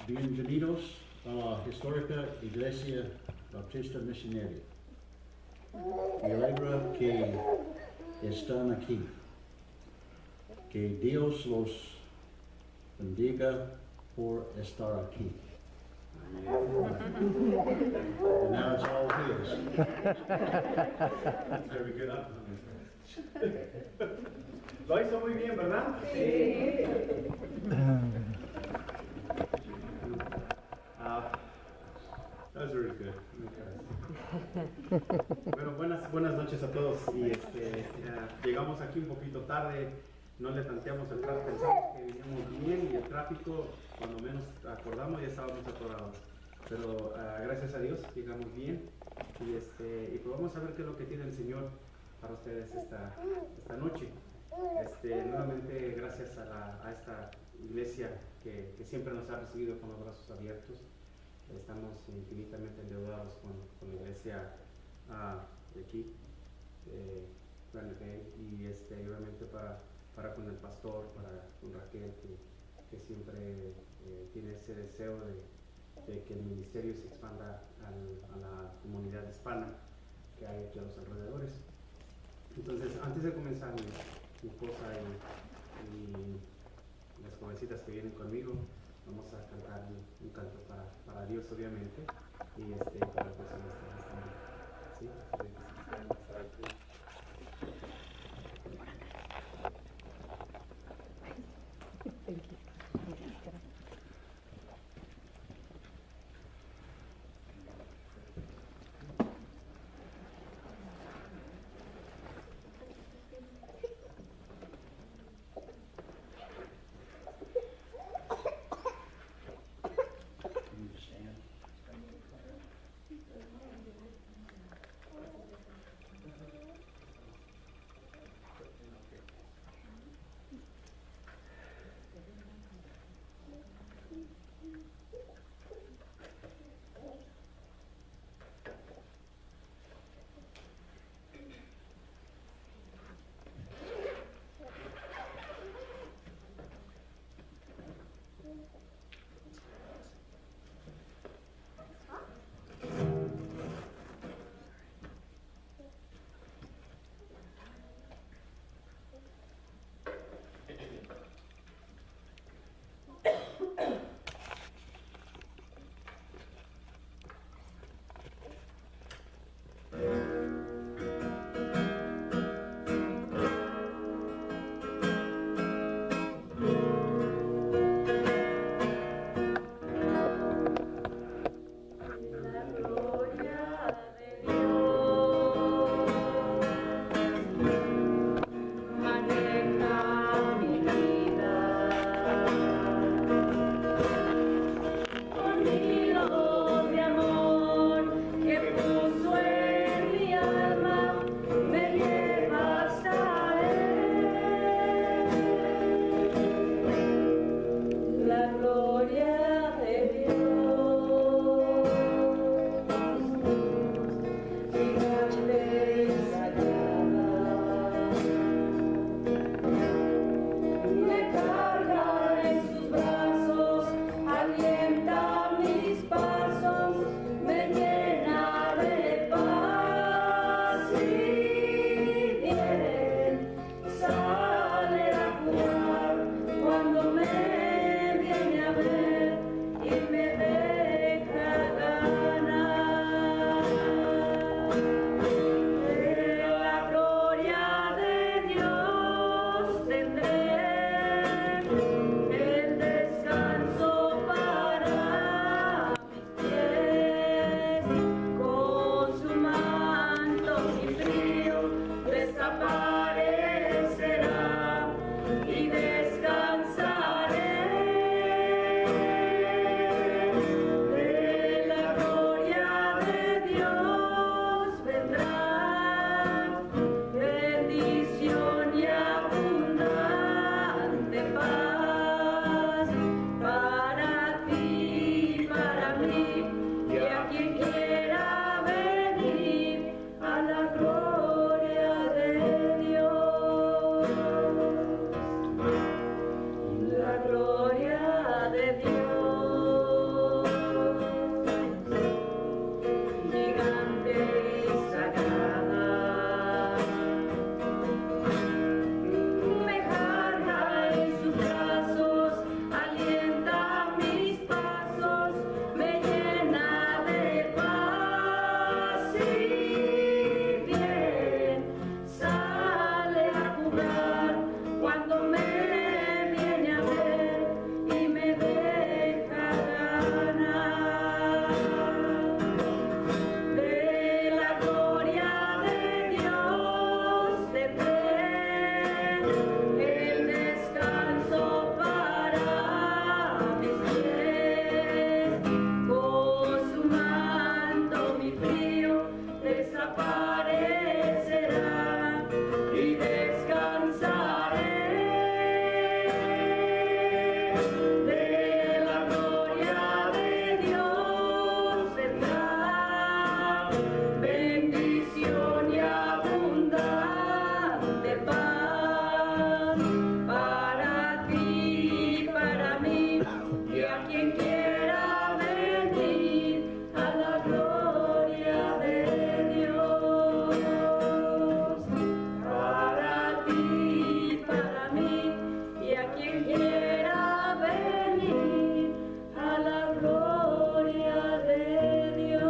Bienvenidos a la histórica Iglesia Bautista Misionera. Me alegra que están aquí. Que Dios los bendiga por estar aquí. And now it's all his. That's very good. Lo hizo muy bien, ¿verdad? Sí. That was very good. Bueno, buenas noches a todos. Y llegamos aquí un poquito tarde. No le tanteamos el tráfico, pensamos que veníamos bien y el tráfico, cuando menos acordamos, ya estábamos atorados. Pero gracias a Dios llegamos bien y pues vamos a ver qué es lo que tiene el Señor para ustedes esta noche. Nuevamente gracias a esta iglesia que siempre nos ha recibido con los brazos abiertos. Estamos infinitamente endeudados con la iglesia de aquí, Planet Bay, y obviamente para con el pastor, con Raquel, que siempre tiene ese deseo de que el ministerio se expanda a la comunidad hispana que hay aquí a los alrededores. Entonces, antes de comenzar, mi esposa y las jovencitas que vienen conmigo, vamos a cantar un canto para Dios, obviamente, y para el próximo ¿sí? Thank you. gloria de Dios. quiera venir a la gloria de Dios.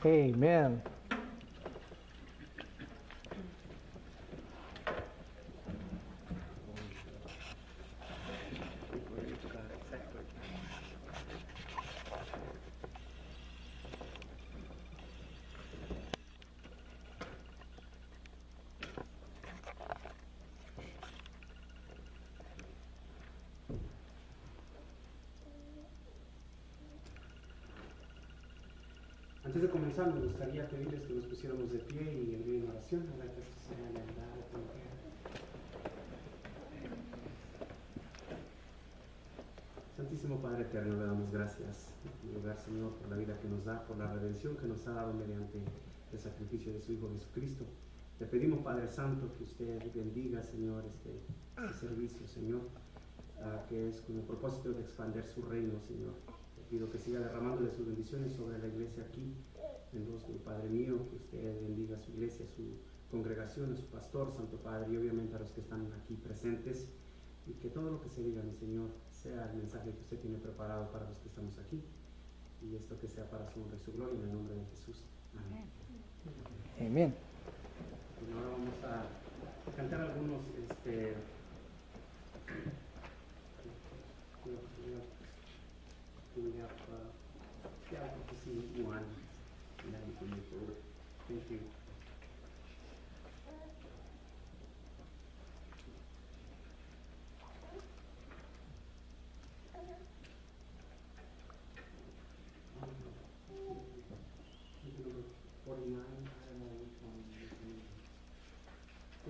Amen. Antes de comenzar, me gustaría pedirles que nos pusiéramos de pie y en oración para que esto sea la verdad de confiar. Santísimo Padre eterno, le damos gracias en primer lugar, Señor, por la vida que nos da, por la redención que nos ha dado mediante el sacrificio de su Hijo Jesucristo. Le pedimos, Padre Santo, que usted bendiga, Señor, este servicio, Señor, que es con el propósito de expandir su reino, Señor. Le pido que siga derramando de sus bendiciones sobre la iglesia aquí, en los del Padre mío, que usted bendiga a su iglesia, a su congregación, a su pastor, Santo Padre, y obviamente a los que están aquí presentes, y que todo lo que se diga, mi Señor, sea el mensaje que usted tiene preparado para los que estamos aquí, y esto que sea para su honra y su gloria, en el nombre de Jesús. Amén. Amen. Bueno, ahora vamos a cantar algunos, Thank you.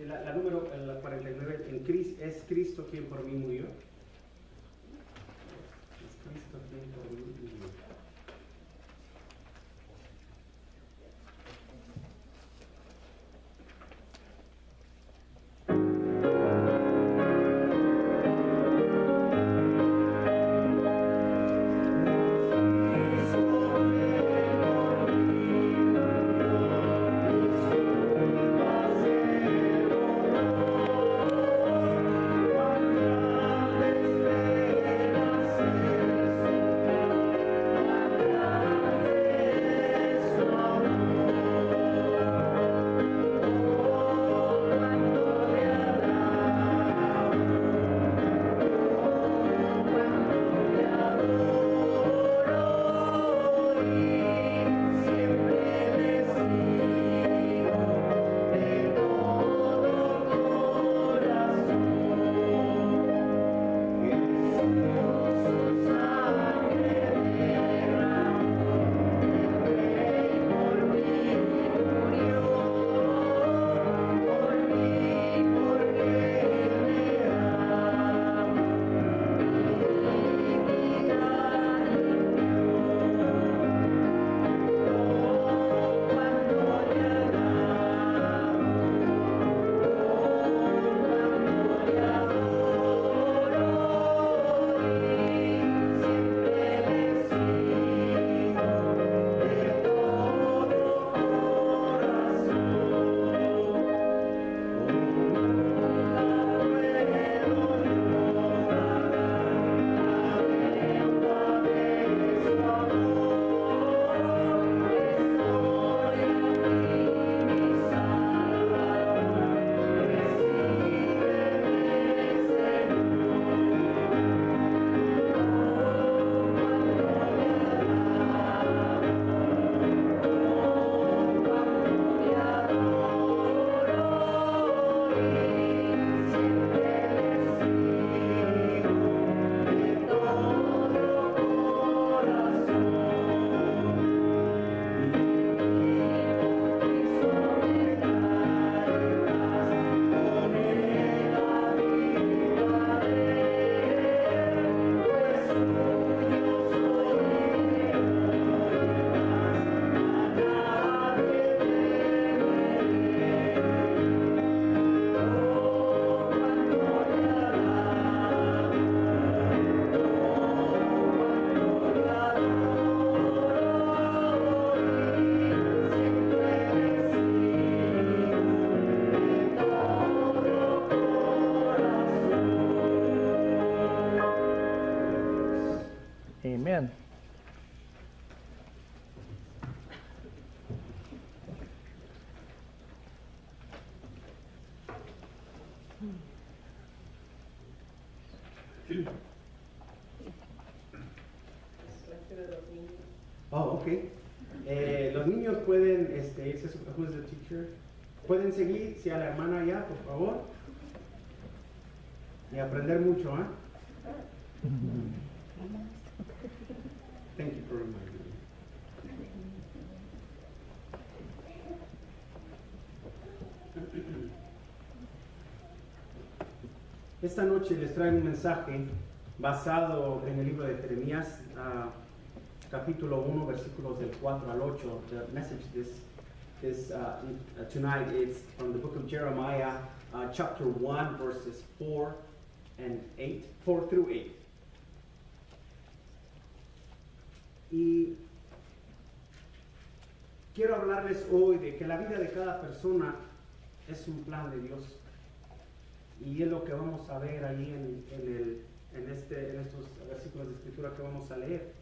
La número 49, es Cristo quien por mí murió. Es Cristo quien por mí murió. Cuán grande Amen. Oh, ok. Los niños pueden irse a su who's the teacher? Pueden seguir, si a la hermana ya, por favor. Y aprender mucho, ¿eh? Thank you for reminding me. Esta noche les traigo un mensaje basado en el libro de Jeremías, capítulo 1, versículos del 4 al 8. The message tonight is from the book of Jeremiah, chapter 1, verses 4 through 8. Y quiero hablarles hoy de que la vida de cada persona es un plan de Dios. Y es lo que vamos a ver ahí en estos versículos de escritura que vamos a leer.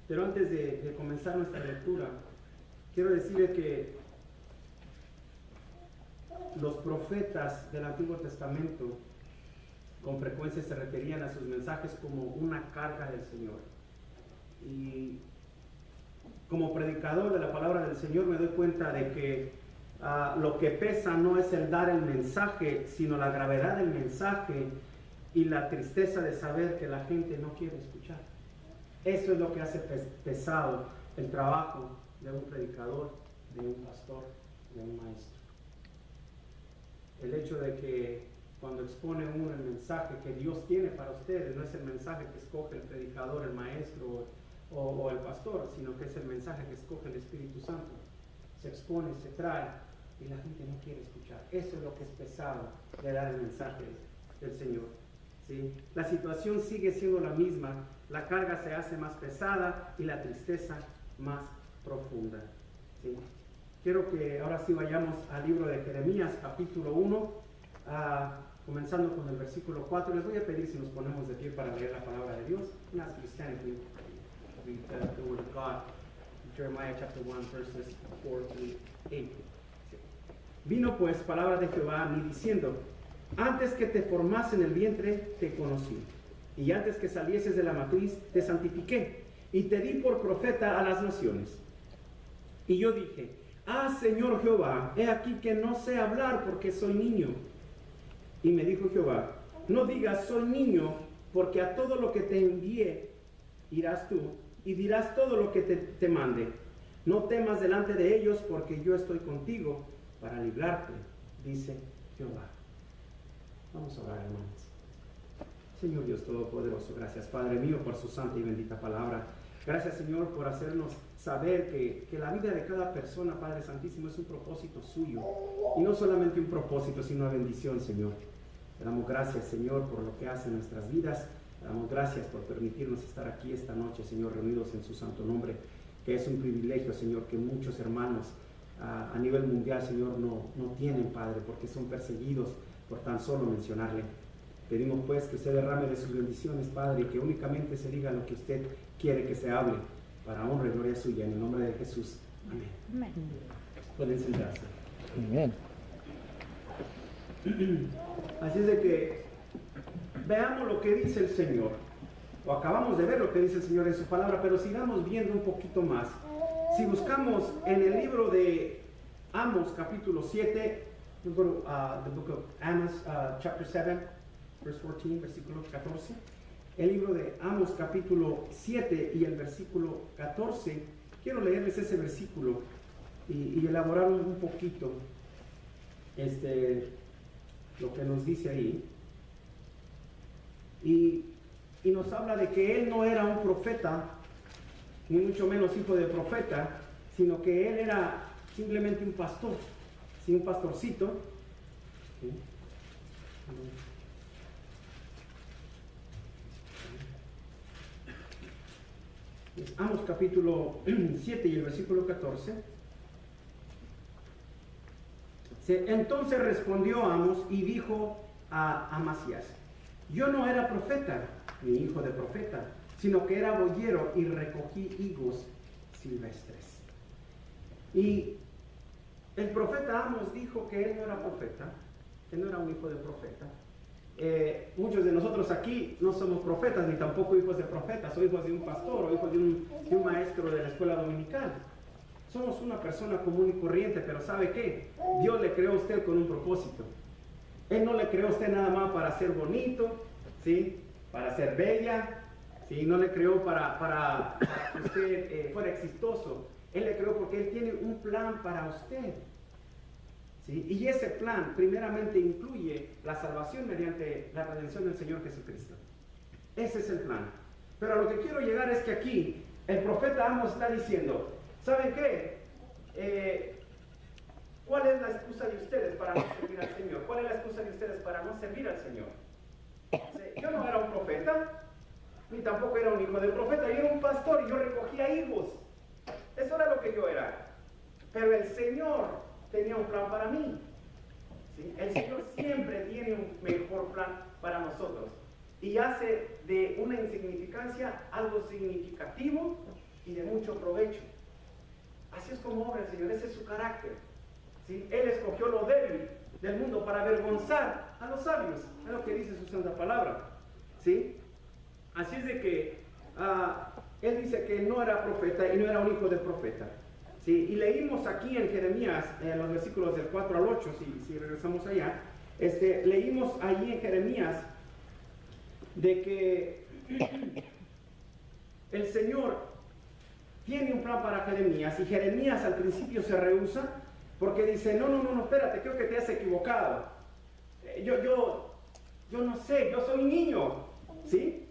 Pero antes de comenzar nuestra lectura, quiero decirles que los profetas del Antiguo Testamento con frecuencia se referían a sus mensajes como una carga del Señor. Y como predicador de la palabra del Señor me doy cuenta de que lo que pesa no es el dar el mensaje, sino la gravedad del mensaje y la tristeza de saber que la gente no quiere escuchar. Eso es lo que hace pesado el trabajo de un predicador, de un pastor, de un maestro. El hecho de que cuando expone uno el mensaje que Dios tiene para ustedes, no es el mensaje que escoge el predicador, el maestro o el pastor, sino que es el mensaje que escoge el Espíritu Santo. Se expone, se trae y la gente no quiere escuchar. Eso es lo que es pesado de dar el mensaje del Señor. ¿Sí? La situación sigue siendo la misma, la carga se hace más pesada y la tristeza más profunda. ¿Sí? Quiero que ahora sí vayamos al libro de Jeremías, capítulo 1, comenzando con el versículo 4. Les voy a pedir si nos ponemos de pie para leer la palabra de Dios. I'm asking you to stand and read the word of God. Jeremiah chapter 1, verses 4 through 8. Vino pues palabra de Jehová a mí diciendo: antes que te formase en el vientre te conocí, y antes que salieses de la matriz te santifiqué, y te di por profeta a las naciones. Y yo dije: Señor Jehová, he aquí que no sé hablar porque soy niño. Y me dijo Jehová: no digas soy niño, porque a todo lo que te envié irás tú, y dirás todo lo que te mande. No temas delante de ellos, porque yo estoy contigo para librarte, dice Jehová. Vamos a orar, hermanos. Señor Dios Todopoderoso, gracias Padre mío por su santa y bendita palabra. Gracias Señor por hacernos saber que la vida de cada persona, Padre Santísimo, es un propósito suyo. Y no solamente un propósito, sino una bendición, Señor. Te damos gracias, Señor, por lo que hace en nuestras vidas. Te damos gracias por permitirnos estar aquí esta noche, Señor, reunidos en su santo nombre, que es un privilegio, Señor, que muchos hermanos a nivel mundial, Señor, no tienen, Padre, porque son perseguidos por tan solo mencionarle. Pedimos pues que usted derrame de sus bendiciones, Padre, y que únicamente se diga lo que usted quiere que se hable, para honra y gloria suya, en el nombre de Jesús. Amén. Amén. Pueden sentarse. Amen. Así es de que veamos lo que dice el Señor, o acabamos de ver lo que dice el Señor en su palabra, pero sigamos viendo un poquito más. Si buscamos en el libro de Amos, capítulo 7, we go to the book of Amos, chapter 7, verse 14, versículo 14. El libro de Amos, capítulo 7 y el versículo 14. Quiero leerles ese versículo y elaborar un poquito lo que nos dice ahí. Y nos habla de que él no era un profeta, ni mucho menos hijo de profeta, sino que él era simplemente un pastor, ¿sí? Un pastorcito. ¿Sí? Amos capítulo 7 y el versículo 14. Entonces respondió Amos y dijo a Amasías: yo no era profeta, ni hijo de profeta, sino que era boyero y recogí higos silvestres. Y el profeta Amos dijo que él no era profeta, que no era un hijo de profeta. Muchos de nosotros aquí no somos profetas, ni tampoco hijos de profetas, o hijos de un pastor, o hijos de un maestro de la escuela dominical. Somos una persona común y corriente, pero ¿sabe qué? Dios le creó a usted con un propósito. Él no le creó a usted nada más para ser bonito, ¿sí? Para ser bella, ¿sí? No le creó para que usted fuera exitoso. Él le creó porque Él tiene un plan para usted, ¿sí? Y ese plan primeramente incluye la salvación mediante la redención del Señor Jesucristo. Ese es el plan. Pero a lo que quiero llegar es que aquí el profeta Amos está diciendo, ¿saben qué? ¿Cuál es la excusa de ustedes para no servir al Señor? ¿Cuál es la excusa de ustedes para no servir al Señor? Yo no era un profeta, ni tampoco era un hijo de profeta. Yo era un pastor y yo recogía higos. Eso era lo que yo era. Pero el Señor tenía un plan para mí, ¿sí? El Señor siempre tiene un mejor plan para nosotros. Y hace de una insignificancia algo significativo y de mucho provecho. Así es como obra el Señor, ese es su carácter, ¿sí? Él escogió lo débil del mundo para avergonzar a los sabios, es lo que dice su santa palabra, ¿sí? Así es de que él dice que no era profeta y no era un hijo de profeta, ¿sí? Y leímos aquí en Jeremías, en los versículos del 4 al 8, si regresamos allá, leímos allí en Jeremías de que el Señor tiene un plan para Jeremías, y Jeremías al principio se rehúsa porque dice, no, espérate, creo que te has equivocado. Yo no sé, yo soy niño, ¿sí?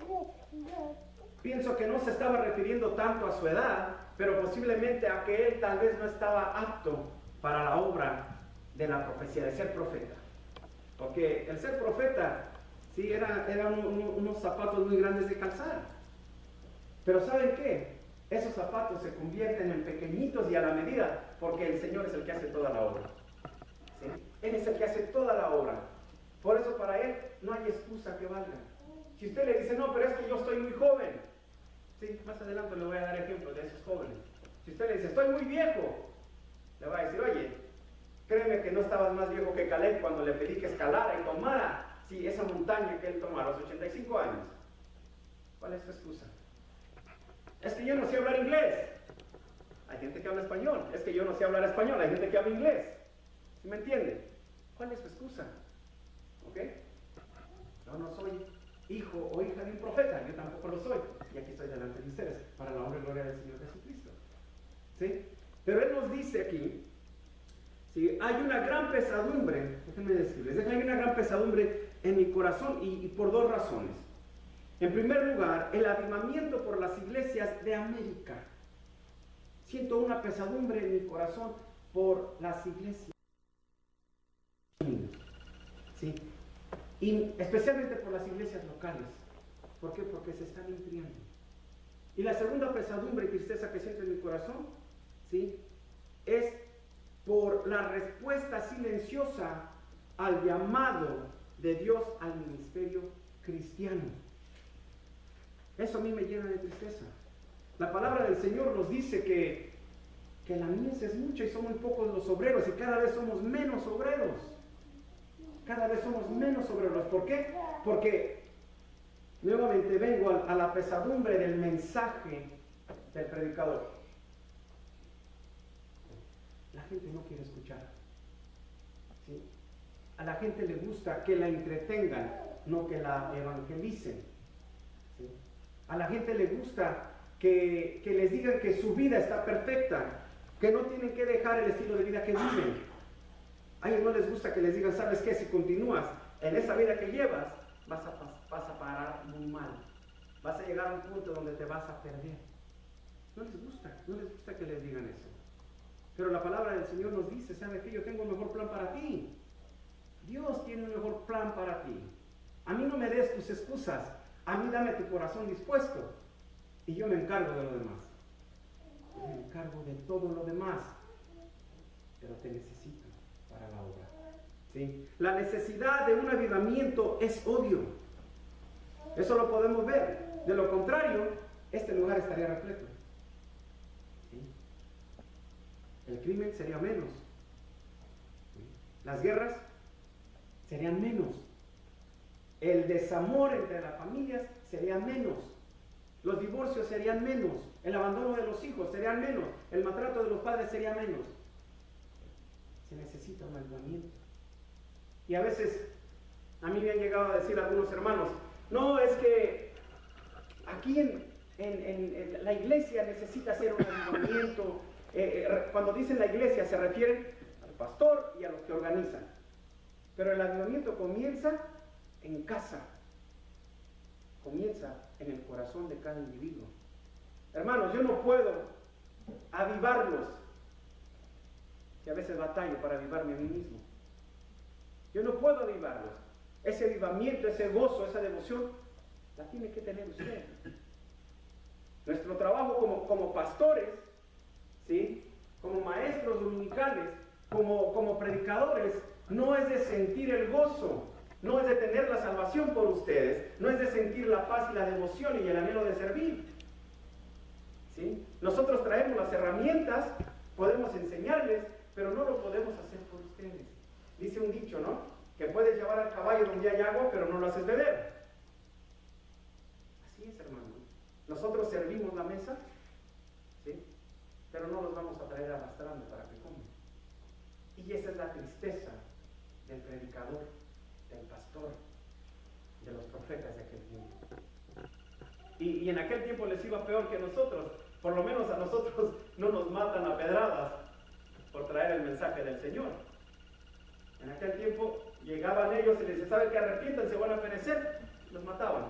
Pienso que no se estaba refiriendo tanto a su edad, pero posiblemente a que él tal vez no estaba apto para la obra de la profecía, de ser profeta. Porque el ser profeta, sí, eran unos zapatos muy grandes de calzar. Pero ¿saben qué? Esos zapatos se convierten en pequeñitos y a la medida, porque el Señor es el que hace toda la obra, ¿sí? Él es el que hace toda la obra. Por eso para Él no hay excusa que valga. Si usted le dice, no, pero es que yo estoy muy joven, ¿sí? Más adelante le voy a dar ejemplos de esos jóvenes. Si usted le dice, estoy muy viejo, le va a decir, oye, créeme que no estabas más viejo que Caleb cuando le pedí que escalara y tomara, sí, esa montaña que él tomó a los 85 años. ¿Cuál es su excusa? Es que yo no sé hablar inglés. Hay gente que habla español. Es que yo no sé hablar español. Hay gente que habla inglés. ¿Sí me entiende? ¿Cuál es su excusa? ¿Ok? Yo no soy hijo o hija de un profeta. Yo tampoco lo soy. Y aquí estoy delante de ustedes para la honra y gloria del Señor Jesucristo. ¿Sí? Pero Él nos dice aquí, ¿sí? Hay una gran pesadumbre. Déjenme decirles. Hay una gran pesadumbre en mi corazón y por dos razones. En primer lugar, el avivamiento por las iglesias de América. Siento una pesadumbre en mi corazón por las iglesias. ¿Sí? Y especialmente por las iglesias locales. ¿Por qué? Porque se están enfriando. Y la segunda pesadumbre y tristeza que siento en mi corazón, ¿sí?, es por la respuesta silenciosa al llamado de Dios al ministerio cristiano. Eso a mí me llena de tristeza. La palabra del Señor nos dice que la mies es mucha y son muy pocos los obreros, y cada vez somos menos obreros. Cada vez somos menos obreros. ¿Por qué? Porque nuevamente vengo a la pesadumbre del mensaje del predicador. La gente no quiere escuchar, ¿sí? A la gente le gusta que la entretengan, no que la evangelicen, ¿sí? A la gente le gusta que les digan que su vida está perfecta, que no tienen que dejar el estilo de vida que viven. A ellos no les gusta que les digan, ¿sabes qué? Si continúas en esa vida que llevas, vas a parar muy mal. Vas a llegar a un punto donde te vas a perder. No les gusta que les digan eso. Pero la palabra del Señor nos dice, ¿sabes qué? Yo tengo un mejor plan para ti. Dios tiene un mejor plan para ti. A mí no me des tus excusas. A mí dame tu corazón dispuesto y yo me encargo de lo demás. Yo me encargo de todo lo demás, pero te necesito para la obra, ¿sí? La necesidad de un avivamiento es obvio. Eso lo podemos ver. De lo contrario, este lugar estaría repleto. ¿Sí? El crimen sería menos. ¿Sí? Las guerras serían menos. El desamor entre las familias sería menos. Los divorcios serían menos. El abandono de los hijos serían menos. El maltrato de los padres sería menos. Se necesita un avivamiento. Y a veces a mí me han llegado a decir algunos hermanos, no, es que aquí en la iglesia necesita hacer un avivamiento. Cuando dicen la iglesia se refieren al pastor y a los que organizan. Pero el avivamiento comienza en casa. Comienza en el corazón de cada individuo. Hermanos, yo no puedo avivarlos. Y a veces batallo para avivarme a mí mismo. Yo no puedo avivarlos. Ese avivamiento, ese gozo, esa devoción, la tiene que tener usted. Nuestro trabajo como pastores, ¿sí? Como maestros dominicales, como predicadores, no es de sentir el gozo, no es de tener la salvación por ustedes, no es de sentir la paz y la devoción y el anhelo de servir. ¿Sí? Nosotros traemos las herramientas, podemos enseñarles, pero no lo podemos hacer por ustedes. Dice un dicho, ¿no? Que puedes llevar al caballo donde hay agua, pero no lo haces beber. Así es, hermano. Nosotros servimos la mesa, ¿sí? Pero no los vamos a traer arrastrando para que coman. Y esa es la tristeza del predicador, del pastor, de los profetas de aquel tiempo. Y en aquel tiempo les iba peor que nosotros. Por lo menos a nosotros no nos matan a pedradas por traer el mensaje del Señor. En aquel tiempo llegaban ellos y les decían, ¿saben que arrepientan? Se van a perecer. Los mataban.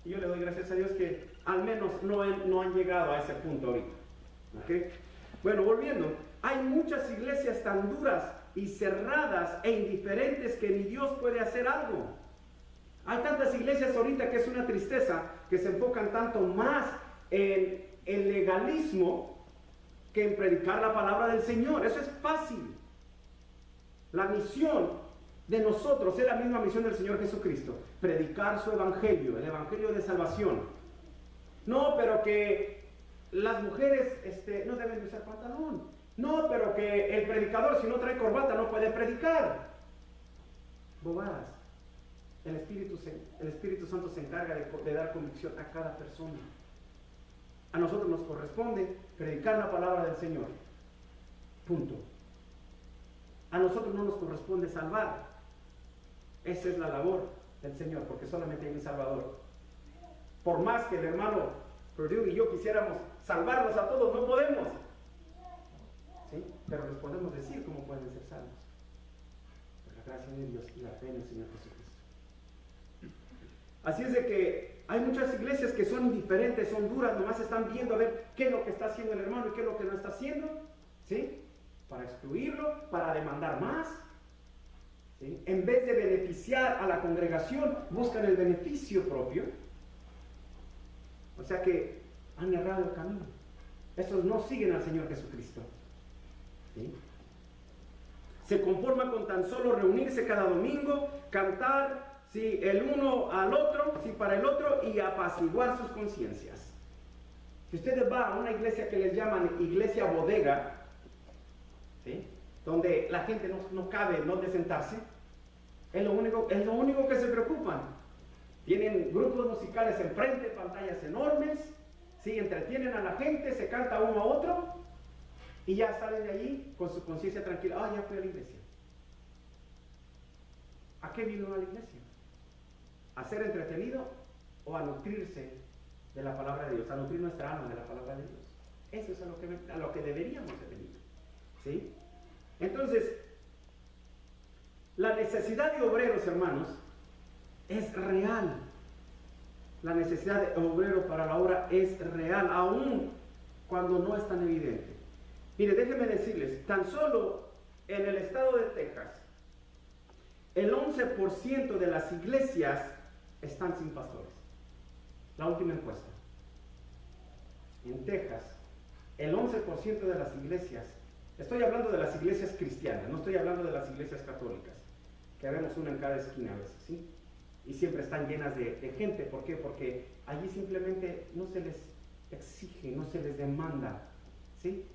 Y yo le doy gracias a Dios que al menos no han llegado a ese punto ahorita. ¿Okay? Bueno, volviendo. Hay muchas iglesias tan duras y cerradas e indiferentes que ni Dios puede hacer algo. Hay tantas iglesias ahorita que es una tristeza, que se enfocan tanto más en el legalismo que en predicar la palabra del Señor. Eso es fácil. La misión de nosotros es la misma misión del Señor Jesucristo: predicar su evangelio, el evangelio de salvación. No, pero que las mujeres no deben de usar pantalón. No, pero que el predicador, si no trae corbata, no puede predicar. Bobadas. El Espíritu Santo se encarga de dar convicción a cada persona. A nosotros nos corresponde predicar la palabra del Señor. Punto. A nosotros no nos corresponde salvar. Esa es la labor del Señor, porque solamente hay un Salvador. Por más que el hermano Purdue y yo quisiéramos salvarlos a todos, no podemos. ¿Sí? Pero les podemos decir cómo pueden ser salvos. Por la gracia de Dios y la fe en el Señor Jesucristo. Así es de que hay muchas iglesias que son indiferentes, son duras, nomás están viendo a ver qué es lo que está haciendo el hermano y qué es lo que no está haciendo, ¿sí? Para excluirlo, para demandar más, ¿sí? En vez de beneficiar a la congregación, buscan el beneficio propio. O sea que han errado el camino. Estos no siguen al Señor Jesucristo, ¿sí? Se conforman con tan solo reunirse cada domingo, cantar, ¿sí? El uno al otro, ¿sí? Para el otro, y apaciguar sus conciencias. Si ustedes van a una iglesia que les llaman iglesia bodega, ¿sí? Donde la gente no cabe donde sentarse, es lo único que se preocupan. Tienen grupos musicales enfrente, pantallas enormes, ¿sí? Entretienen a la gente, se canta uno a otro, y ya salen de allí con su conciencia tranquila. Ya fui a la iglesia. ¿A qué vino a la iglesia? ¿A ser entretenido o a nutrirse de la palabra de Dios? A nutrir nuestra alma de la palabra de Dios. Eso es a lo que deberíamos de venir, ¿sí? Entonces, la necesidad de obreros, hermanos, es real. La necesidad de obreros para la obra es real, aun cuando no es tan evidente. Mire, déjenme decirles, tan solo en el estado de Texas, el 11% de las iglesias están sin pastores. La última encuesta. En Texas, el 11% de las iglesias, estoy hablando de las iglesias cristianas, no estoy hablando de las iglesias católicas, que vemos una en cada esquina a veces, ¿sí? y siempre están llenas de gente. ¿Por qué? Porque allí simplemente no se les exige, no se les demanda, ¿sí?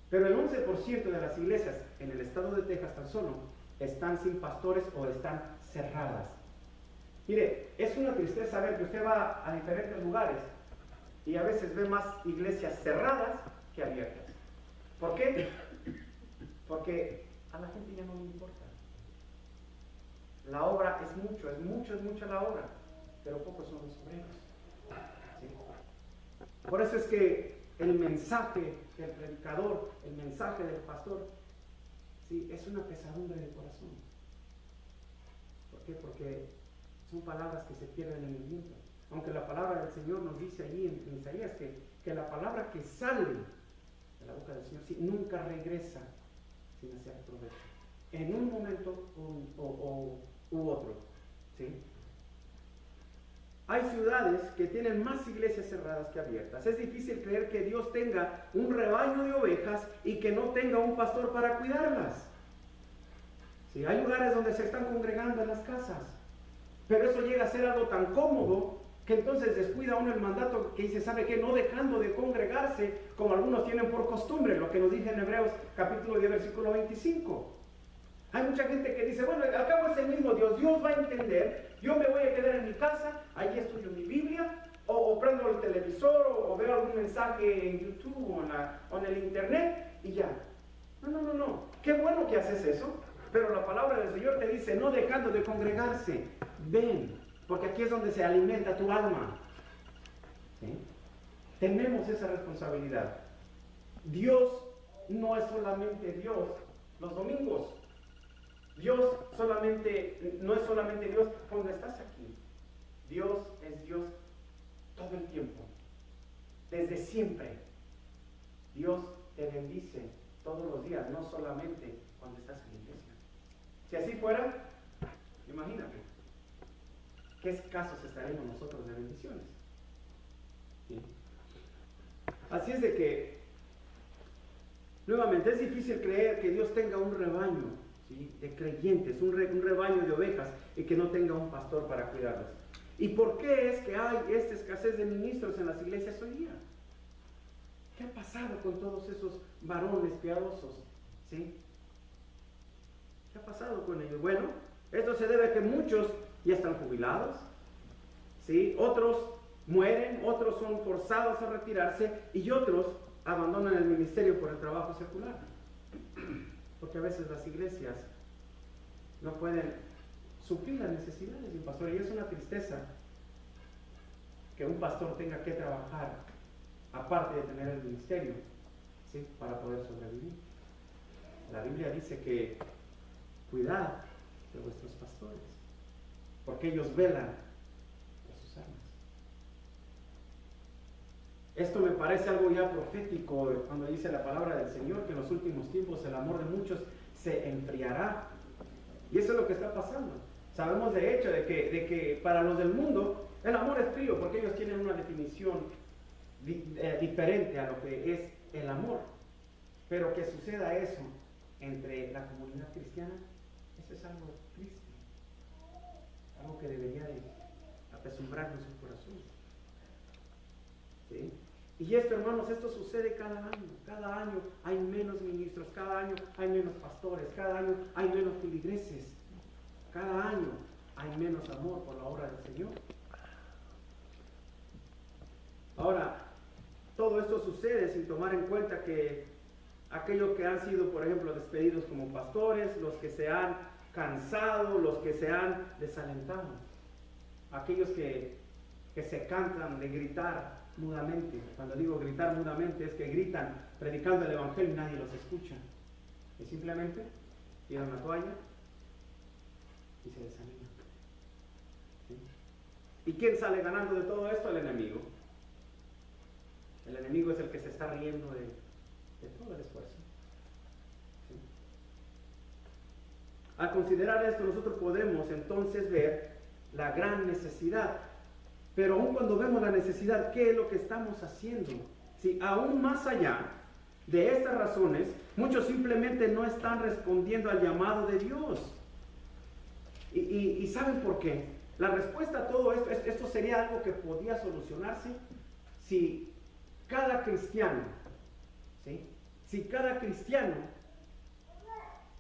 Pero el 11% de las iglesias en el estado de Texas tan solo están sin pastores o están cerradas. Mire, es una tristeza ver que usted va a diferentes lugares y a veces ve más iglesias cerradas que abiertas. ¿Por qué? Porque a la gente ya no le importa. La obra es mucha la obra, pero pocos son los obreros. ¿Sí? Por eso es que el mensaje del predicador, el mensaje del pastor, ¿sí?, es una pesadumbre de corazón. ¿Por qué? Porque son palabras que se pierden en el viento. Aunque la palabra del Señor nos dice allí en Isaías que la palabra que sale de la boca del Señor, sí, nunca regresa sin hacer provecho, en un momento u otro, ¿sí? Hay ciudades que tienen más iglesias cerradas que abiertas. Es difícil creer que Dios tenga un rebaño de ovejas y que no tenga un pastor para cuidarlas. ¿Sí? Hay lugares donde se están congregando en las casas, pero eso llega a ser algo tan cómodo que entonces descuida uno el mandato que dice, ¿sabe qué? No dejando de congregarse como algunos tienen por costumbre, lo que nos dice en Hebreos capítulo 10 versículo 25. Hay mucha gente que dice, bueno, al cabo es el mismo Dios, Dios va a entender, yo me voy a quedar en mi casa, allí estudio mi Biblia, o prendo el televisor, o veo algún mensaje en YouTube o en el internet, y ya. No, qué bueno que haces eso, pero la palabra del Señor te dice, no dejando de congregarse, ven, porque aquí es donde se alimenta tu alma. ¿Sí? Tenemos esa responsabilidad. Dios no es solamente Dios los domingos. Dios no es solamente Dios cuando estás aquí. Dios es Dios todo el tiempo, desde siempre. Dios te bendice todos los días, no solamente cuando estás en la iglesia. Si así fuera, imagínate, qué escasos estaremos nosotros de bendiciones. ¿Sí? Así es de que, nuevamente, es difícil creer que Dios tenga un rebaño, ¿sí?, de creyentes, un rebaño de ovejas, y que no tenga un pastor para cuidarlas. ¿Y por qué es que hay esta escasez de ministros en las iglesias hoy día? ¿Qué ha pasado con todos esos varones piadosos? ¿Sí? ¿Qué ha pasado con ellos? Bueno, esto se debe a que muchos ya están jubilados, ¿sí? Otros mueren, otros son forzados a retirarse y otros abandonan el ministerio por el trabajo secular. Porque a veces las iglesias no pueden suplir las necesidades de un pastor. Y es una tristeza que un pastor tenga que trabajar aparte de tener el ministerio, ¿sí?, para poder sobrevivir. La Biblia dice que cuidad de vuestros pastores, porque ellos velan por sus almas. Esto me parece algo ya profético cuando dice la palabra del Señor que en los últimos tiempos el amor de muchos se enfriará. Y eso es lo que está pasando. Sabemos de hecho de que para los del mundo el amor es frío porque ellos tienen una definición diferente a lo que es el amor. Pero que suceda eso entre la comunidad cristiana, eso es algo triste, algo que debería de apesumbrarnos el corazón. ¿Sí? Y esto, hermanos, esto sucede cada año hay menos ministros, cada año hay menos pastores, cada año hay menos feligreses, cada año hay menos amor por la obra del Señor. Ahora, todo esto sucede sin tomar en cuenta que aquellos que han sido, por ejemplo, despedidos como pastores, los que se han cansado, los que se han desalentado, aquellos que se cansan de gritar mudamente. Cuando digo gritar mudamente es que gritan predicando el evangelio y nadie los escucha, y simplemente tiran la toalla y se desaniman. ¿Sí? ¿Y quién sale ganando de todo esto? El enemigo. El enemigo es el que se está riendo de todo el esfuerzo. ¿Sí? Al considerar esto, nosotros podemos entonces ver la gran necesidad. Pero aún cuando vemos la necesidad, ¿qué es lo que estamos haciendo? Sí, aún más allá de estas razones, muchos simplemente no están respondiendo al llamado de Dios. ¿Y saben por qué? La respuesta a todo esto sería algo que podía solucionarse si cada cristiano, ¿sí? Si cada cristiano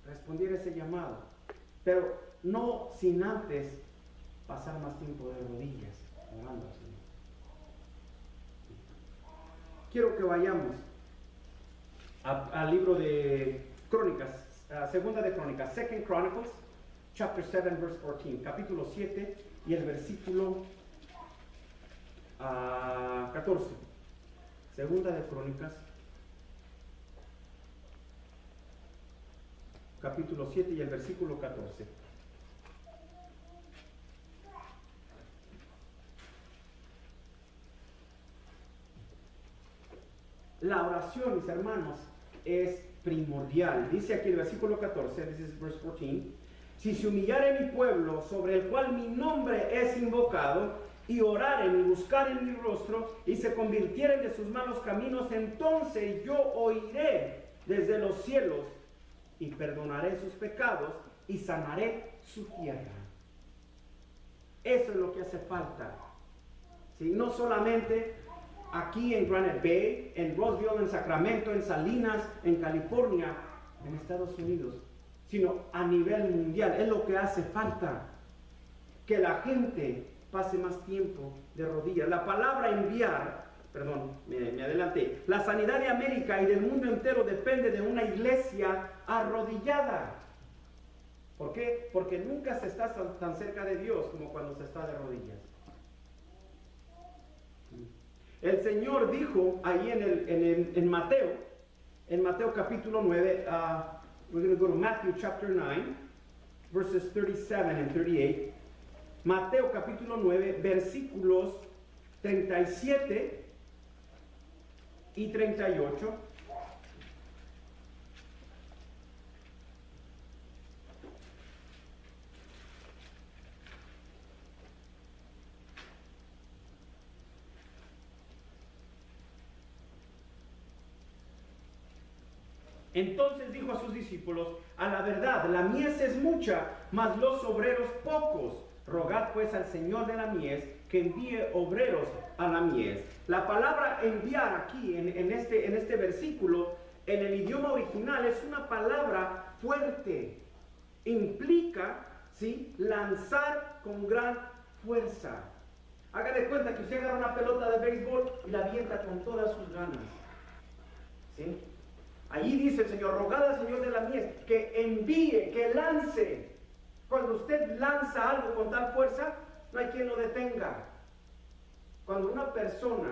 respondiera ese llamado, pero no sin antes pasar más tiempo de rodillas orando al Señor. Quiero que vayamos al libro de Crónicas, segunda de Crónicas, 2 Chronicles, chapter 7, verse 14, capítulo 7 y el versículo 14. Segunda de Crónicas, capítulo 7 y el versículo 14. La oración, mis hermanos, es primordial. Dice aquí el versículo 14, this is verse 14. Si se humillare mi pueblo, sobre el cual mi nombre es invocado, y oraren y buscaren mi rostro, y se convirtieren de sus malos caminos, entonces yo oiré desde los cielos, y perdonaré sus pecados, y sanaré su tierra. Eso es lo que hace falta. ¿Sí? No solamente aquí en Granite Bay, en Roseville, en Sacramento, en Salinas, en California, en Estados Unidos, sino a nivel mundial. Es lo que hace falta, que la gente pase más tiempo de rodillas. La palabra enviar, perdón, me adelanté, la sanidad de América y del mundo entero depende de una iglesia arrodillada. ¿Por qué? Porque nunca se está tan cerca de Dios como cuando se está de rodillas. El Señor dijo ahí en Mateo capítulo 9, we're going to go to Matthew chapter 9, verses 37 and 38. Mateo capítulo 9, versículos 37 y 38. Entonces dijo a sus discípulos: a la verdad, la mies es mucha, mas los obreros pocos. Rogad pues al Señor de la mies que envíe obreros a la mies. La palabra enviar aquí en este versículo, en el idioma original, es una palabra fuerte. Implica, ¿sí?, lanzar con gran fuerza. Haga de cuenta que usted agarra una pelota de béisbol y la avienta con todas sus ganas. ¿Sí? Allí dice el Señor: rogad al Señor de la mies que envíe, que lance. Cuando usted lanza algo con tal fuerza, no hay quien lo detenga. Cuando una persona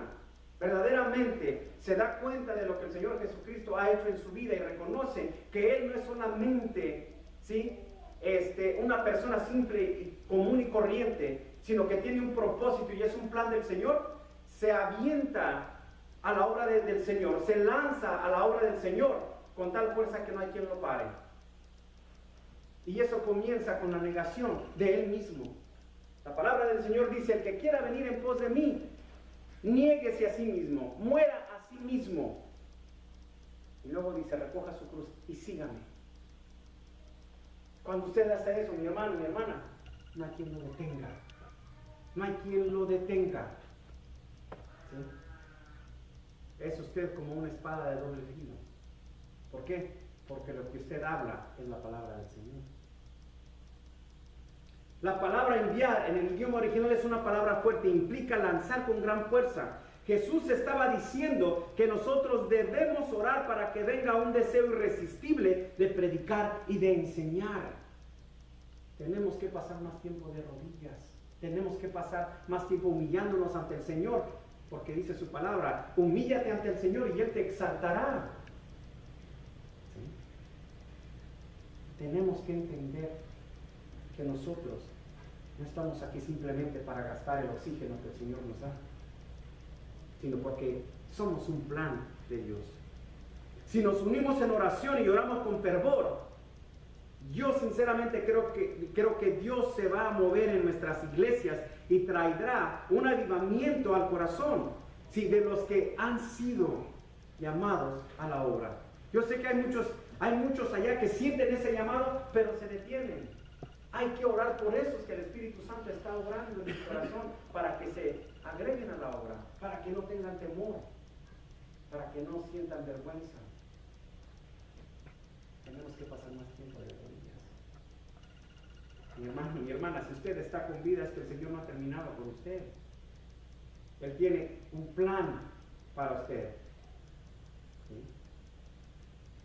verdaderamente se da cuenta de lo que el Señor Jesucristo ha hecho en su vida y reconoce que Él no es solamente, ¿sí?, una persona simple y común y corriente, sino que tiene un propósito y es un plan del Señor, se avienta a la obra del Señor, se lanza a la obra del Señor con tal fuerza que no hay quien lo pare. Y eso comienza con la negación de Él mismo. La palabra del Señor dice: el que quiera venir en pos de mí, niéguese a sí mismo, muera a sí mismo. Y luego dice: recoja su cruz y sígame. Cuando usted hace eso, mi hermano, mi hermana, no hay quien lo detenga. No hay quien lo detenga. ¿Sí? Es usted como una espada de doble filo. ¿Por qué? Porque lo que usted habla es la palabra del Señor. La palabra enviar en el idioma original es una palabra fuerte, implica lanzar con gran fuerza. Jesús estaba diciendo que nosotros debemos orar para que venga un deseo irresistible de predicar y de enseñar. Tenemos que pasar más tiempo de rodillas, tenemos que pasar más tiempo humillándonos ante el Señor, porque dice su palabra: humíllate ante el Señor y Él te exaltará. ¿Sí? Tenemos que entender que nosotros no estamos aquí simplemente para gastar el oxígeno que el Señor nos da, sino porque somos un plan de Dios. Si nos unimos en oración y oramos con fervor, yo sinceramente creo que Dios se va a mover en nuestras iglesias y traerá un avivamiento al corazón, ¿sí?, de los que han sido llamados a la obra. Yo sé que hay muchos allá que sienten ese llamado, pero se detienen. Hay que orar por eso, es que el Espíritu Santo está obrando en su corazón para que se agreguen a la obra, para que no tengan temor, para que no sientan vergüenza. Tenemos que pasar más tiempo de rodillas. Mi hermano y mi hermana, si usted está con vida, es que el Señor no ha terminado con usted. Él tiene un plan para usted. ¿Sí?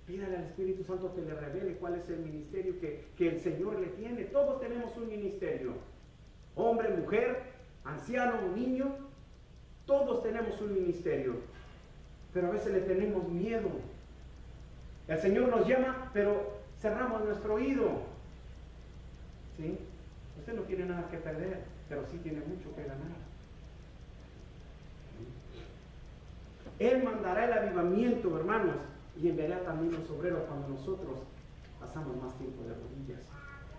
Pídale al Espíritu Santo que le revele cuál es el ministerio que el Señor le tiene. Todos tenemos un ministerio. Hombre, mujer, anciano o niño, todos tenemos un ministerio. Pero a veces le tenemos miedo. El Señor nos llama, pero cerramos nuestro oído. ¿Sí? Usted no tiene nada que perder, pero sí tiene mucho que ganar. Él mandará el avivamiento, hermanos, y enviará también los obreros cuando nosotros pasamos más tiempo de rodillas.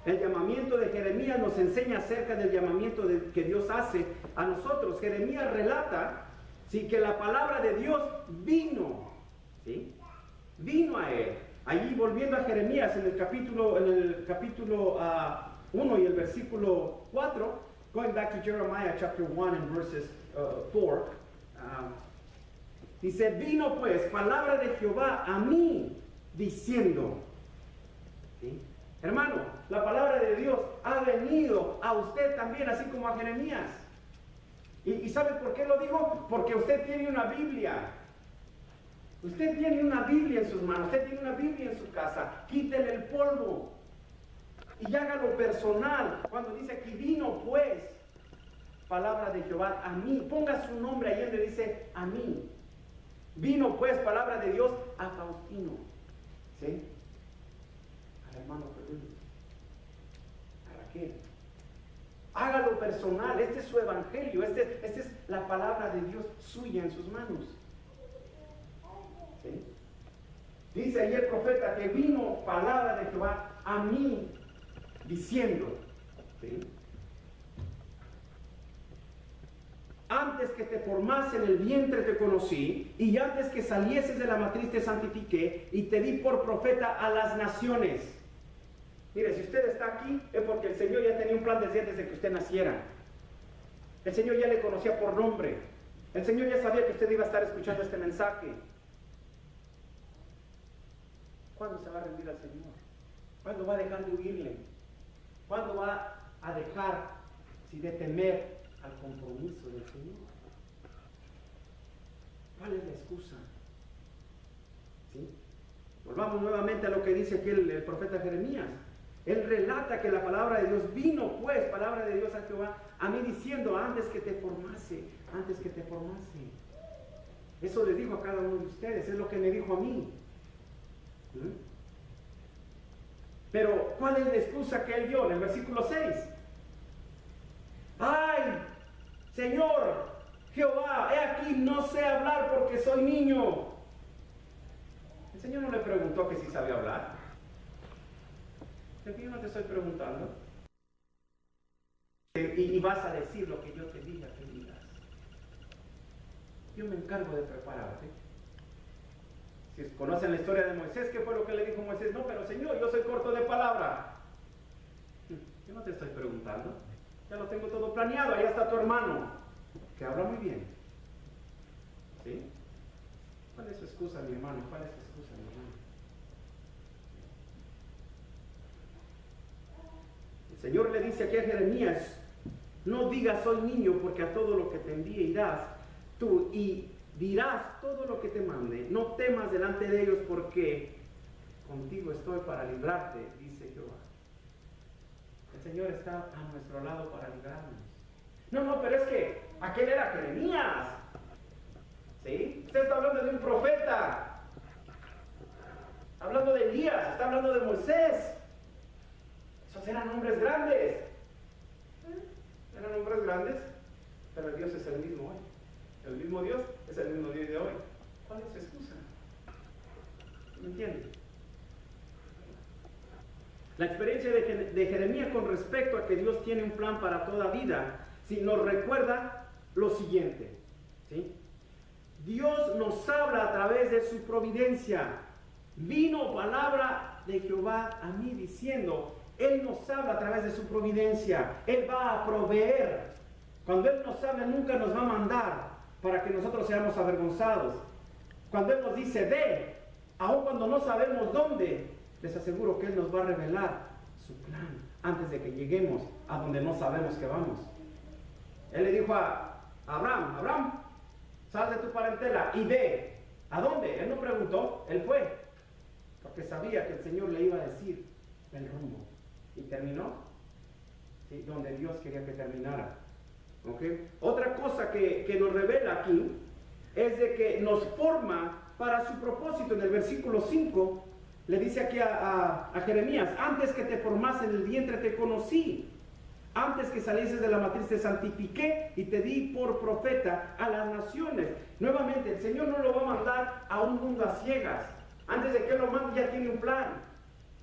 El llamamiento de Jeremías nos enseña acerca del llamamiento que Dios hace a nosotros. Jeremías relata, ¿sí?, que la palabra de Dios vino, ¿sí?, vino a él. Allí, volviendo a Jeremías, en el capítulo 1 y el versículo 4, going back to Jeremiah chapter 1 and verses 4, dice, vino pues palabra de Jehová a mí, diciendo, ¿sí? Hermano, la palabra de Dios ha venido a usted también, así como a Jeremías. ¿Y sabe por qué lo digo? Porque usted tiene una Biblia. Usted tiene una Biblia en sus manos, usted tiene una Biblia en su casa. Quítele el polvo y hágalo personal. Cuando dice aquí, vino pues palabra de Jehová a mí, ponga su nombre ahí donde dice a mí. Vino pues palabra de Dios a Faustino, ¿sí?, al hermano Felipe, a Raquel. Hágalo personal, este es su evangelio, esta es la palabra de Dios suya en sus manos. ¿Sí? Dice ahí el profeta que vino palabra de Jehová a mí, diciendo, ¿sí?, antes que te formase en el vientre te conocí, y antes que salieses de la matriz te santifiqué, y te di por profeta a las naciones. Mire, si usted está aquí, es porque el Señor ya tenía un plan desde que usted naciera. El Señor ya le conocía por nombre. El Señor ya sabía que usted iba a estar escuchando este mensaje. ¿Cuándo se va a rendir al Señor? ¿Cuándo va a dejar de huirle? ¿Cuándo va a dejar de temer al compromiso del Señor? ¿Cuál es la excusa? ¿Sí? Volvamos nuevamente a lo que dice aquí el profeta Jeremías. Él relata que la palabra de Dios vino, pues, palabra de Dios a Jehová, a mí diciendo, antes que te formase, antes que te formase. Eso les dijo a cada uno de ustedes, es lo que me dijo a mí. ¿Mm? Pero, ¿cuál es la excusa que él dio en el versículo 6? ¡Ay, Señor, Jehová, he aquí, no sé hablar porque soy niño! El Señor no le preguntó que si sabía hablar. Yo no te estoy preguntando. Y vas a decir lo que yo te diga que digas. Yo me encargo de prepararte. Si conocen la historia de Moisés, ¿qué fue lo que le dijo Moisés? No, pero Señor, yo soy corto de palabra. Yo no te estoy preguntando. Ya lo tengo todo planeado. Ahí está tu hermano, que habla muy bien. ¿Sí? ¿Cuál es su excusa, mi hermano? ¿Cuál es su excusa, mi hermano? El Señor le dice aquí a Jeremías, no digas soy niño, porque a todo lo que te envíe irás tú y dirás todo lo que te mande. No temas delante de ellos, porque contigo estoy para librarte, dice Jehová. El Señor está a nuestro lado para librarnos. No, pero es que aquel era Jeremías. ¿Sí? Usted está hablando de un profeta. Hablando de Elías, está hablando de Moisés. Esos eran hombres grandes. Eran hombres grandes, pero Dios es el mismo hoy. El mismo Dios es el mismo Dios de hoy. ¿Cuál es su excusa? ¿Me entiende? La experiencia de Jeremías con respecto a que Dios tiene un plan para toda vida, ¿sí?, nos recuerda lo siguiente, ¿sí? Dios nos habla a través de su providencia. Vino palabra de Jehová a mí diciendo, Él nos habla a través de su providencia. Él va a proveer. Cuando Él nos habla, nunca nos va a mandar para que nosotros seamos avergonzados. Cuando Él nos dice ve, aun cuando no sabemos dónde, les aseguro que Él nos va a revelar su plan antes de que lleguemos a donde no sabemos que vamos. Él le dijo a Abraham, Abraham, sal de tu parentela y ve. ¿A dónde? Él no preguntó, él fue. Porque sabía que el Señor le iba a decir el rumbo. Y terminó, ¿sí?, donde Dios quería que terminara. ¿Okay? Otra cosa que nos revela aquí es de que nos forma para su propósito. En el versículo 5 le dice aquí a Jeremías: antes que te formase en el vientre te conocí, antes que salieses de la matriz te santifiqué y te di por profeta a las naciones. Nuevamente, el Señor no lo va a mandar a un mundo a ciegas. Antes de que Él lo mande, ya tiene un plan.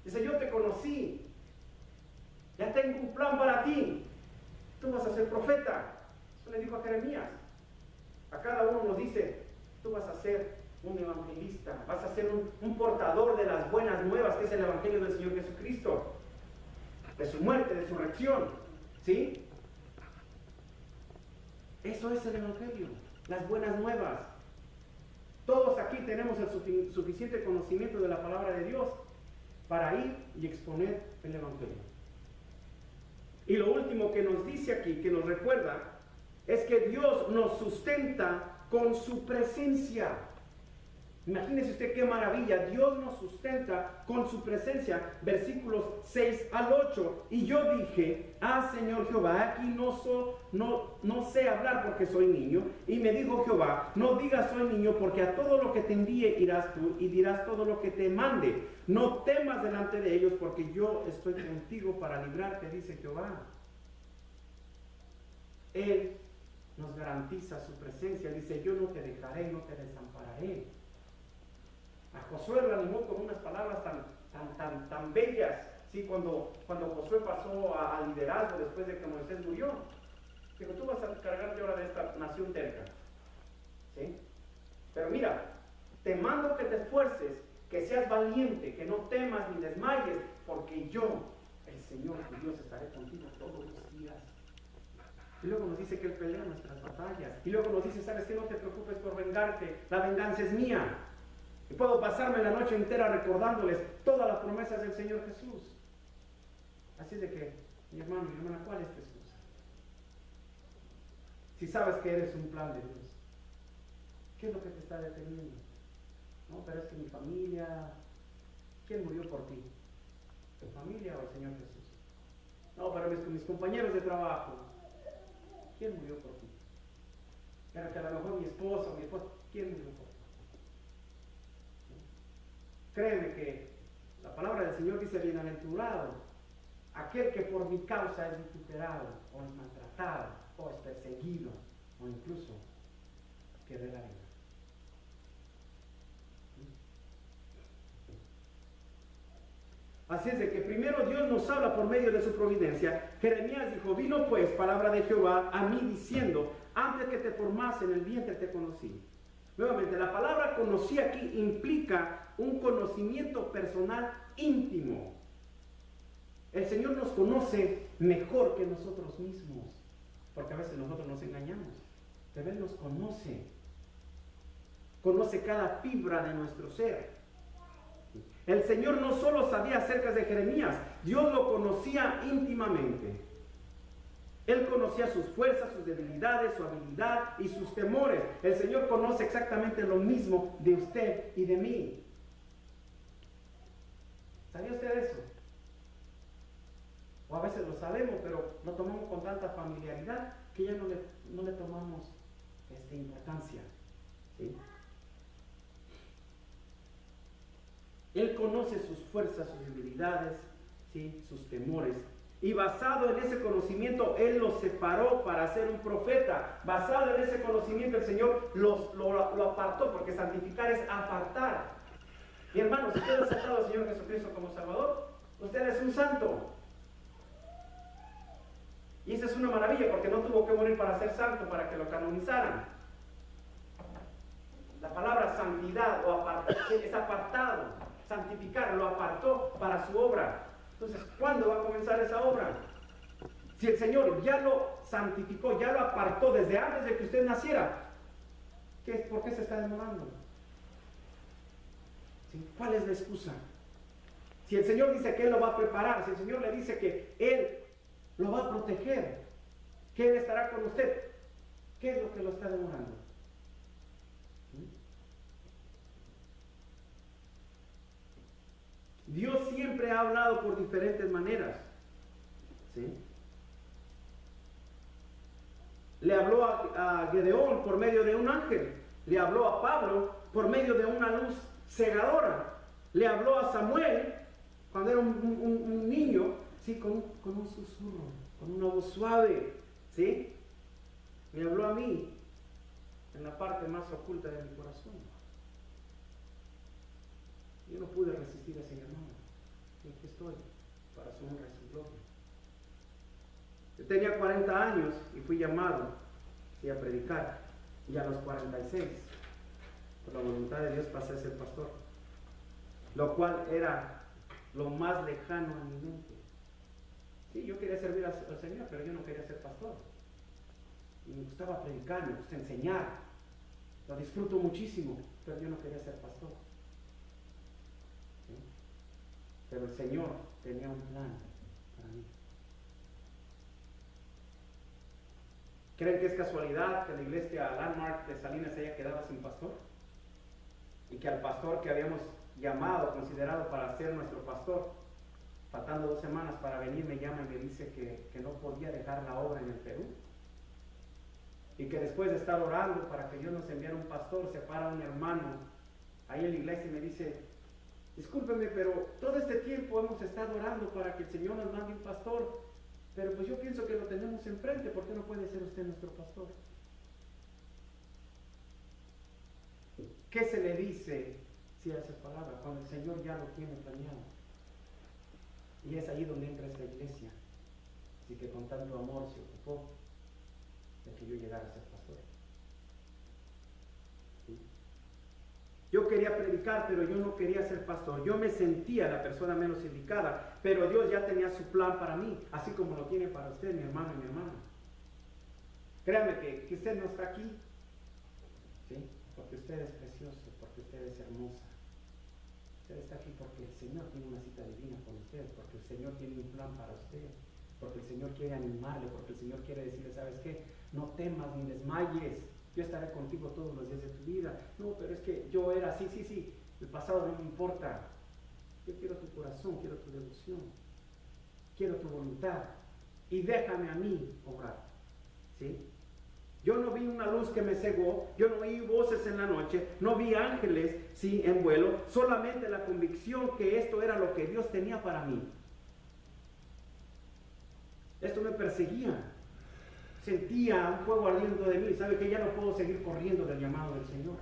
Dice: yo te conocí, ya tengo un plan para ti, tú vas a ser profeta. Eso le dijo a Jeremías. A cada uno nos dice: tú vas a ser un evangelista, vas a ser un portador de las buenas nuevas, que es el evangelio del Señor Jesucristo, de su muerte, de su resurrección, ¿sí? Eso es el evangelio, las buenas nuevas. Todos aquí tenemos el suficiente conocimiento de la palabra de Dios para ir y exponer el evangelio. Y lo último que nos dice aquí, que nos recuerda, es que Dios nos sustenta con su presencia. Imagínese usted qué maravilla. Dios nos sustenta con su presencia. Versículos 6 al 8. Y yo dije: Señor Jehová, aquí no sé hablar porque soy niño. Y me dijo Jehová: no digas soy niño, porque a todo lo que te envíe irás tú y dirás todo lo que te mande. No temas delante de ellos, porque yo estoy contigo para librarte, dice Jehová. Él nos garantiza su presencia. Dice: yo no te dejaré, no te desampararé. A Josué lo animó con unas palabras tan bellas, ¿sí? Cuando Josué pasó al liderazgo después de que Moisés murió. Dijo: tú vas a cargarte ahora de esta nación terca, ¿sí? Pero mira, te mando que te esfuerces, que seas valiente, que no temas ni desmayes, porque yo, el Señor tu Dios, estaré contigo todos los días. Y luego nos dice que Él pelea nuestras batallas. Y luego nos dice: ¿sabes qué? No te preocupes por vengarte, la venganza es mía. Y puedo pasarme la noche entera recordándoles todas las promesas del Señor Jesús. Así es de que, mi hermano, mi hermana, ¿cuál es tu excusa? Si sabes que eres un plan de Dios, ¿qué es lo que te está deteniendo? No, pero es que mi familia, ¿quién murió por ti? ¿Tu familia o el Señor Jesús? No, pero mis compañeros de trabajo, ¿quién murió por ti? Pero que a lo mejor mi esposo, ¿quién murió por ti? Créeme que la palabra del Señor dice: bienaventurado aquel que por mi causa es vituperado, o es maltratado, o es perseguido, o incluso pierde la vida. Así es de que primero Dios nos habla por medio de su providencia. Jeremías dijo: vino pues palabra de Jehová a mí diciendo: antes que te formase en el vientre te conocí. Nuevamente, la palabra conocí aquí implica un conocimiento personal íntimo. El Señor nos conoce mejor que nosotros mismos, porque a veces nosotros nos engañamos, pero Él nos conoce cada fibra de nuestro ser. El Señor no solo sabía acerca de Jeremías, Dios lo conocía íntimamente. Él conocía sus fuerzas, sus debilidades, su habilidad y sus temores. El Señor conoce exactamente lo mismo de usted y de mí. ¿Sabía usted eso? O a veces lo sabemos, pero lo tomamos con tanta familiaridad que ya no le tomamos importancia, ¿sí? Él conoce sus fuerzas, sus debilidades, ¿sí?, sus temores. Y basado en ese conocimiento, Él los separó para ser un profeta. Basado en ese conocimiento, el Señor lo apartó, porque santificar es apartar. Mi hermano, si usted ha aceptado al Señor Jesucristo como Salvador, usted es un santo. Y esa es una maravilla, porque no tuvo que morir para ser santo, para que lo canonizaran. La palabra santidad o es apartado. Santificar lo apartó para su obra. Entonces, ¿cuándo va a comenzar esa obra? Si el Señor ya lo santificó, ya lo apartó desde antes de que usted naciera, ¿por qué se está demorando? ¿Sí? ¿Cuál es la excusa? Si el Señor dice que Él lo va a preparar, si el Señor le dice que Él lo va a proteger, que Él estará con usted, ¿qué es lo que lo está demorando? Dios siempre ha hablado por diferentes maneras. ¿Sí? Le habló a Gedeón por medio de un ángel. Le habló a Pablo por medio de una luz cegadora. Le habló a Samuel cuando era un niño, ¿sí? con un susurro, con una voz suave. ¿Sí? Me habló a mí en la parte más oculta de mi corazón. Yo no pude resistir a ese llamado. Y aquí estoy, para su honra y su gloria. Yo tenía 40 años y fui llamado, ¿sí?, a predicar. Y a los 46, por la voluntad de Dios, pasé a ser pastor. Lo cual era lo más lejano a mi mente. Sí, yo quería servir al Señor, pero yo no quería ser pastor. Y me gustaba predicar, me gusta enseñar. Lo disfruto muchísimo, pero yo no quería ser pastor. ¿Sí? Pero el Señor tenía un plan para mí. ¿Creen que es casualidad que la iglesia Landmark de Salinas haya quedado sin pastor? Y que al pastor que habíamos llamado, considerado para ser nuestro pastor, faltando 2 semanas para venir, me llama y me dice que no podía dejar la obra en el Perú. Y que después de estar orando para que Dios nos enviara un pastor, se para un hermano ahí en la iglesia y me dice: discúlpeme, pero todo este tiempo hemos estado orando para que el Señor nos mande un pastor, pero pues yo pienso que lo tenemos enfrente, ¿por qué no puede ser usted nuestro pastor? ¿Qué se le dice si a esa palabra cuando el Señor ya lo tiene planeado? Y es ahí donde entra esta iglesia. Así que con tanto amor se ocupó de que yo llegara a ser pastor. ¿Sí? Yo quería predicar, pero yo no quería ser pastor. Yo me sentía la persona menos indicada, pero Dios ya tenía su plan para mí, así como lo tiene para usted, mi hermano y mi hermana. Créame que usted no está aquí, ¿sí?, porque usted es precioso, porque usted es hermosa. Usted está aquí porque el Señor tiene una cita divina con usted, porque el Señor tiene un plan para usted, porque el Señor quiere animarle, porque el Señor quiere decirle: ¿sabes qué? No temas ni desmayes, yo estaré contigo todos los días de tu vida. No, pero es que yo era así, sí, el pasado no me importa. Yo quiero tu corazón, quiero tu devoción, quiero tu voluntad, y déjame a mí obrar. ¿Sí? Yo no vi una luz que me cegó, yo no oí voces en la noche, no vi ángeles, sí, en vuelo, solamente la convicción que esto era lo que Dios tenía para mí. Esto me perseguía, sentía un fuego ardiendo de mí. ¿Sabe que ya no puedo seguir corriendo del llamado del Señor?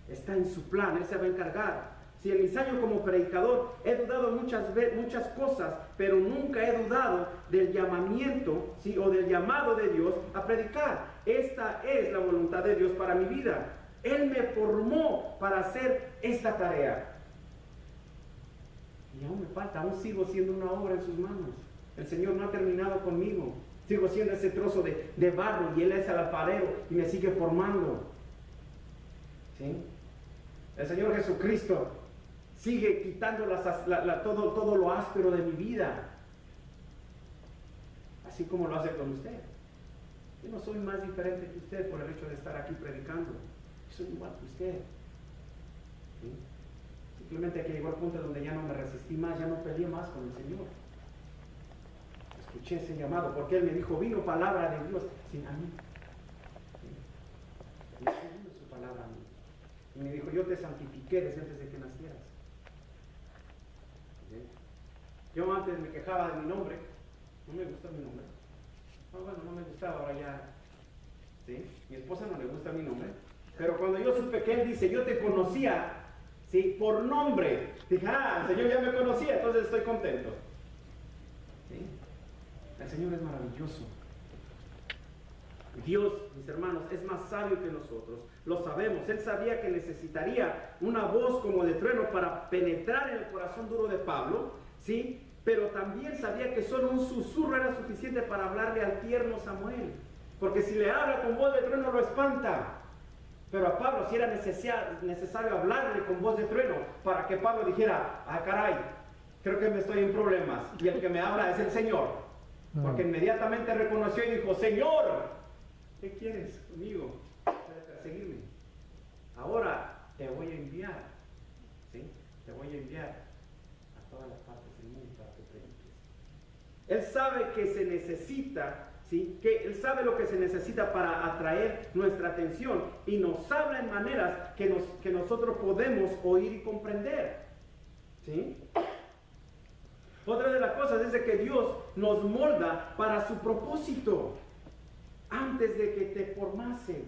Está en su plan, Él se va a encargar. Si en mis años como predicador he dudado muchas cosas, pero nunca he dudado del llamamiento, ¿sí?, o del llamado de Dios a predicar. Esta es la voluntad de Dios para mi vida. Él me formó para hacer esta tarea. Y aún me falta, aún sigo siendo una obra en sus manos. El Señor no ha terminado conmigo. Sigo siendo ese trozo de barro y Él es el alfarero y me sigue formando. ¿Sí? El Señor Jesucristo sigue quitando todo lo áspero de mi vida, así como lo hace con usted. Yo no soy más diferente que usted por el hecho de estar aquí predicando. Yo soy igual que usted. ¿Sí? Simplemente que llegó al punto donde ya no me resistí más, ya no peleé más con el Señor. Escuché ese llamado porque Él me dijo: vino palabra de Dios sin a mí. ¿Sí? Vino su palabra a mí. Y me dijo: yo te santifiqué desde antes de que nacieras. ¿Sí? Yo antes me quejaba de mi nombre. No me gusta mi nombre. No me gustaba, ahora ya. ¿Sí? Mi esposa no le gusta mi nombre. Pero cuando yo supe que Él dice: yo te conocía, ¿sí?, por nombre, dije: el Señor ya me conocía, entonces estoy contento. ¿Sí? El Señor es maravilloso. Dios, mis hermanos, es más sabio que nosotros. Lo sabemos. Él sabía que necesitaría una voz como de trueno para penetrar en el corazón duro de Pablo, ¿sí?, pero también sabía que solo un susurro era suficiente para hablarle al tierno Samuel, porque si le habla con voz de trueno lo espanta. Pero a Pablo sí era necesario hablarle con voz de trueno para que Pablo dijera: ah, caray, creo que me estoy en problemas, y el que me habla es el Señor, porque inmediatamente reconoció y dijo: Señor, ¿qué quieres conmigo? ¿Quieres perseguirme? Ahora te voy a enviar, ¿sí? Te voy a enviar a todas las partes del mundo para que prediques. Él sabe que se necesita, ¿sí? Que Él sabe lo que se necesita para atraer nuestra atención, y nos habla en maneras que nosotros podemos oír y comprender, ¿sí? Otra de las cosas es de que Dios nos molda para su propósito. Antes de que te formase,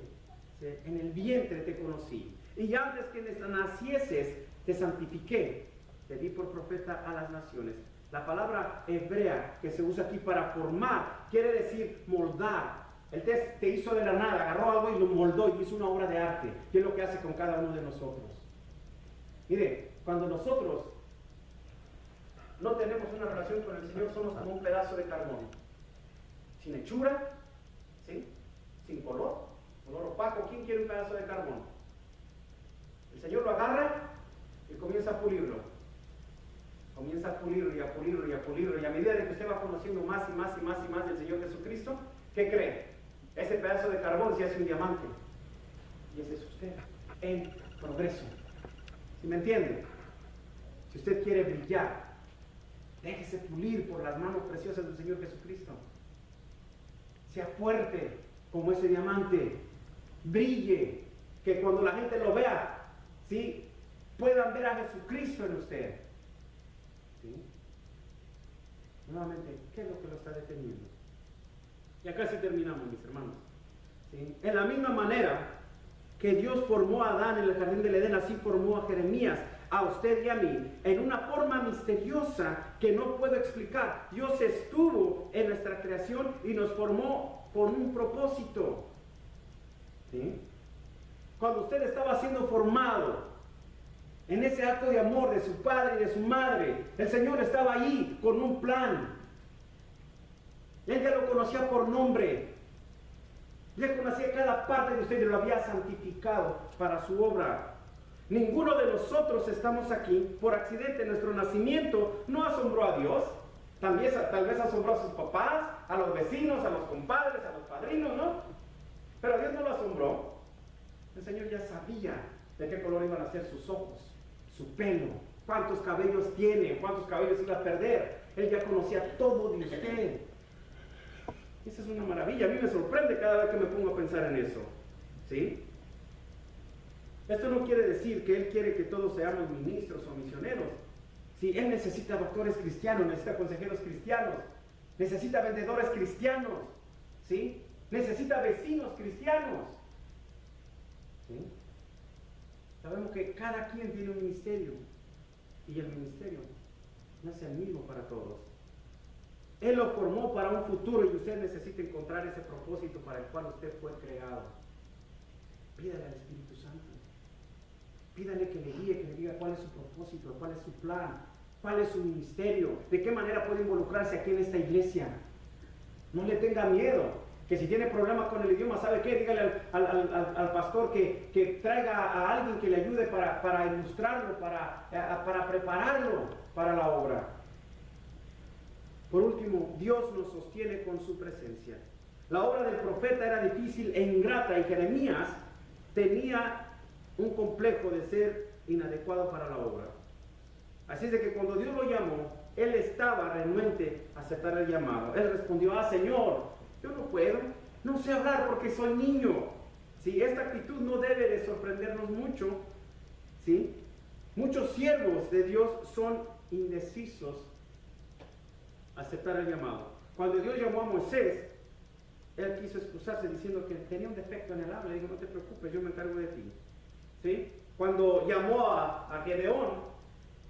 ¿sí? En el vientre te conocí, y antes que nacieses te santifiqué, te di por profeta a las naciones. La palabra hebrea que se usa aquí para formar quiere decir moldar. Él te hizo de la nada, agarró algo y lo moldó y hizo una obra de arte, que es lo que hace con cada uno de nosotros. Mire, cuando nosotros no tenemos una relación con el Señor, somos como un pedazo de carbón, sin hechura, ¿sí? Sin color opaco. ¿Quién quiere un pedazo de carbón? El Señor lo agarra y comienza a pulirlo. Comienza a pulirlo y a pulirlo y a pulirlo, y a medida de que usted va conociendo más y más y más y más del Señor Jesucristo, ¿qué cree? Ese pedazo de carbón se hace un diamante, y ese es usted en progreso. ¿Sí me entiende? Si usted quiere brillar, déjese pulir por las manos preciosas del Señor Jesucristo. Sea fuerte como ese diamante, brille, que cuando la gente lo vea, ¿sí? Puedan ver a Jesucristo en usted. ¿Sí? Nuevamente, ¿qué es lo que lo está deteniendo? Y acá sí terminamos, mis hermanos. ¿Sí? En la misma manera que Dios formó a Adán en el jardín del Edén, así formó a Jeremías, a usted y a mí, en una forma misteriosa que no puedo explicar. Dios estuvo en nuestra creación y nos formó con un propósito. ¿Sí? Cuando usted estaba siendo formado en ese acto de amor de su padre y de su madre, el Señor estaba ahí con un plan. Él ya lo conocía por nombre. Ya conocía cada parte de usted y lo había santificado para su obra. Ninguno de nosotros estamos aquí por accidente. Nuestro nacimiento no asombró a Dios. Tal vez asombró a sus papás, a los vecinos, a los compadres, a los padrinos, ¿no? Pero a Dios no lo asombró. El Señor ya sabía de qué color iban a ser sus ojos, su pelo, cuántos cabellos tiene, cuántos cabellos iba a perder. Él ya conocía todo de usted. Esa es una maravilla. A mí me sorprende cada vez que me pongo a pensar en eso. ¿Sí? Esto no quiere decir que Él quiere que todos seamos ministros o misioneros. ¿Sí? Él necesita doctores cristianos, necesita consejeros cristianos, necesita vendedores cristianos, ¿sí? Necesita vecinos cristianos. ¿Sí? Sabemos que cada quien tiene un ministerio, y el ministerio no es el mismo para todos. Él lo formó para un futuro, y usted necesita encontrar ese propósito para el cual usted fue creado. Pídale al Espíritu Santo. Pídale que le guíe, que le diga cuál es su propósito, cuál es su plan, cuál es su ministerio, de qué manera puede involucrarse aquí en esta iglesia. No le tenga miedo, que si tiene problemas con el idioma, ¿sabe qué? Dígale al pastor que traiga a alguien que le ayude para ilustrarlo, para prepararlo para la obra. Por último, Dios nos sostiene con su presencia. La obra del profeta era difícil e ingrata, y Jeremías tenía un complejo de ser inadecuado para la obra. Así es de que cuando Dios lo llamó, él estaba renuente a aceptar el llamado. Él respondió: Señor, yo no puedo, no sé hablar porque soy niño. ¿Sí? Esta actitud no debe de sorprendernos mucho. ¿Sí? Muchos siervos de Dios son indecisos a aceptar el llamado. Cuando Dios llamó a Moisés, él quiso excusarse diciendo que tenía un defecto en el habla. Le dijo: no te preocupes, yo me encargo de ti. ¿Sí? Cuando llamó a Gedeón,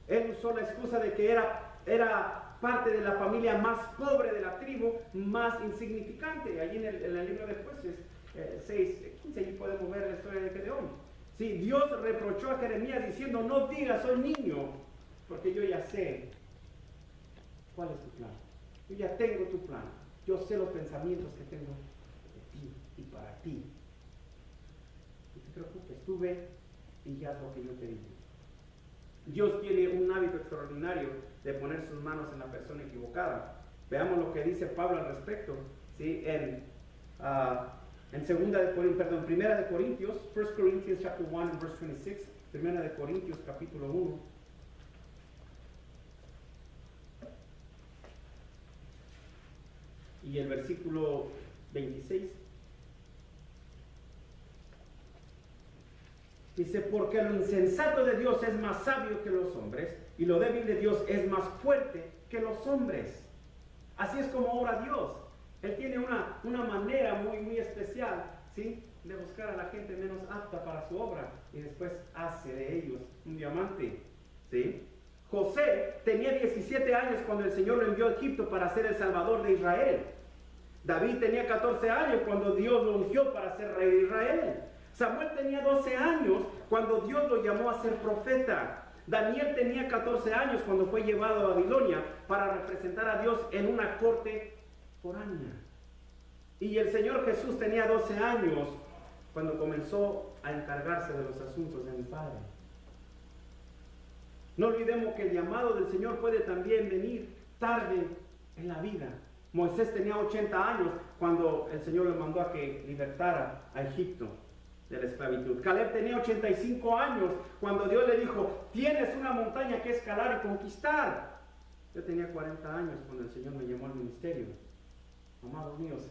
él usó la excusa de que era parte de la familia más pobre de la tribu, más insignificante. Allí en el libro de Jueces 6:15, allí podemos ver la historia de Gedeón. ¿Sí? Dios reprochó a Jeremías diciendo: no digas soy niño, porque yo ya sé ¿Cuál es tu plan? Yo ya tengo tu plan. Yo sé los pensamientos que tengo de ti y para ti. No te preocupes, tú ve y haz lo que yo te digo. Dios tiene un hábito extraordinario de poner sus manos en la persona equivocada. Veamos lo que dice Pablo al respecto, ¿sí? Primera de Corintios, 1 Corinthians chapter 1 and verse 26, Primera de Corintios capítulo 1. Y el versículo 26. Dice, porque lo insensato de Dios es más sabio que los hombres, y lo débil de Dios es más fuerte que los hombres. Así es como obra Dios. Él tiene una manera muy especial, ¿sí?, de buscar a la gente menos apta para su obra, y después hace de ellos un diamante, ¿sí? José tenía 17 años cuando el Señor lo envió a Egipto para ser el salvador de Israel. David tenía 14 años cuando Dios lo ungió para ser rey de Israel. Samuel tenía 12 años cuando Dios lo llamó a ser profeta. Daniel tenía 14 años cuando fue llevado a Babilonia para representar a Dios en una corte foránea. Y el Señor Jesús tenía 12 años cuando comenzó a encargarse de los asuntos de mi Padre. No olvidemos que el llamado del Señor puede también venir tarde en la vida. Moisés tenía 80 años cuando el Señor le mandó a que libertara a Egipto de la esclavitud. Caleb tenía 85 años cuando Dios le dijo, tienes una montaña que escalar y conquistar. Yo tenía 40 años cuando el Señor me llamó al ministerio. Amados míos,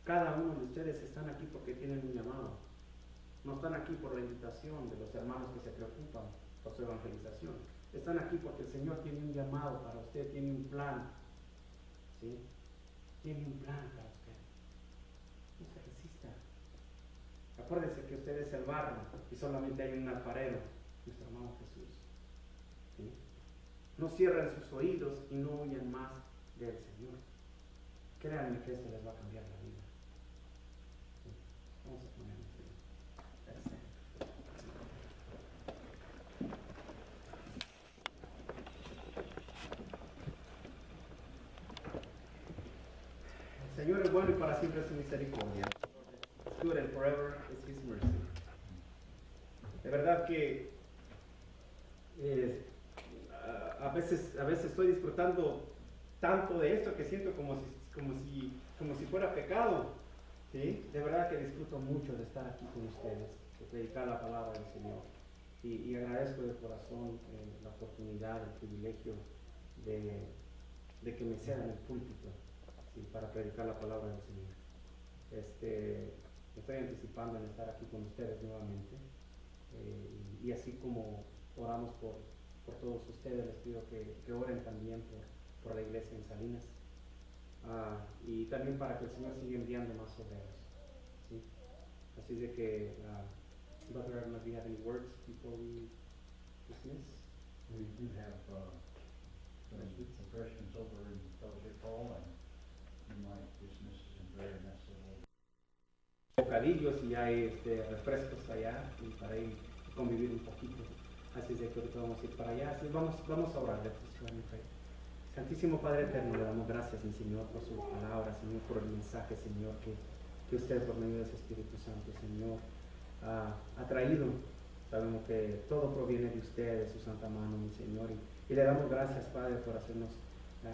cada uno de ustedes están aquí porque tienen un llamado. No están aquí por la invitación de los hermanos que se preocupan por su evangelización. Están aquí porque el Señor tiene un llamado para usted, tiene un plan. ¿Sí? Tiene un plan para usted. No se resista. Acuérdese que usted es el barro y solamente hay un alfarero, nuestro hermano Jesús. ¿Sí? No cierren sus oídos y no huyan más del Señor. Créanme que esto les va a cambiar la vida. ¿Sí? Vamos a ponernos en pie. El Señor es bueno y para siempre es su misericordia. Good and forever is His mercy. De verdad que a veces estoy disfrutando tanto de esto que siento como si fuera pecado. ¿Sí? De verdad que disfruto mucho de estar aquí con ustedes, de predicar la palabra del Señor. Y agradezco de corazón la oportunidad, el privilegio de que me cedan el púlpito, ¿sí?, para predicar la palabra del Señor. Estoy anticipando en estar aquí con ustedes nuevamente. Y así como oramos por todos ustedes, les pido que oren también por la iglesia en Salinas. Y también para que el Señor siga enviando más obreros. ¿Sí? Así de que, Brother Aaron, do you have any words before we dismiss? We do have some refreshments over in Fellowship Hall, and you might dismiss us in prayer, and that's the Bocadillos y hay refrescos allá y para ir a convivir un poquito. Así de que ahorita vamos a ir para allá. Así vamos a orar. Santísimo Padre eterno, le damos gracias, mi Señor, por su palabra, Señor, por el mensaje, Señor, que usted por medio de ese Espíritu Santo, Señor, ha traído. Sabemos que todo proviene de usted, de su santa mano, mi Señor, y le damos gracias, Padre, por hacernos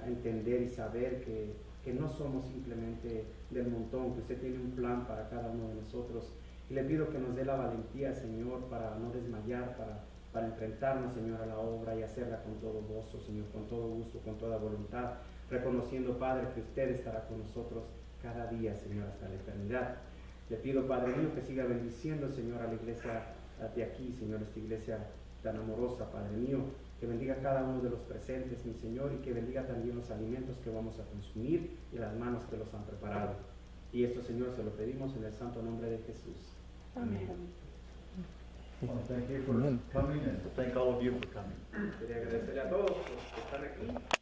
entender y saber que no somos simplemente del montón, que usted tiene un plan para cada uno de nosotros. Y le pido que nos dé la valentía, Señor, para no desmayar, para enfrentarnos, Señor, a la obra y hacerla con todo gozo, Señor, con todo gusto, con toda voluntad, reconociendo, Padre, que usted estará con nosotros cada día, Señor, hasta la eternidad. Le pido, Padre mío, que siga bendiciendo, Señor, a la iglesia de aquí, Señor, esta iglesia tan amorosa, Padre mío, que bendiga a cada uno de los presentes, mi Señor, y que bendiga también los alimentos que vamos a consumir y las manos que los han preparado. Y esto, Señor, se lo pedimos en el santo nombre de Jesús. Amén. Well, thank you for coming, and thank all of you for coming. Quería agradecerle a todos por estar aquí.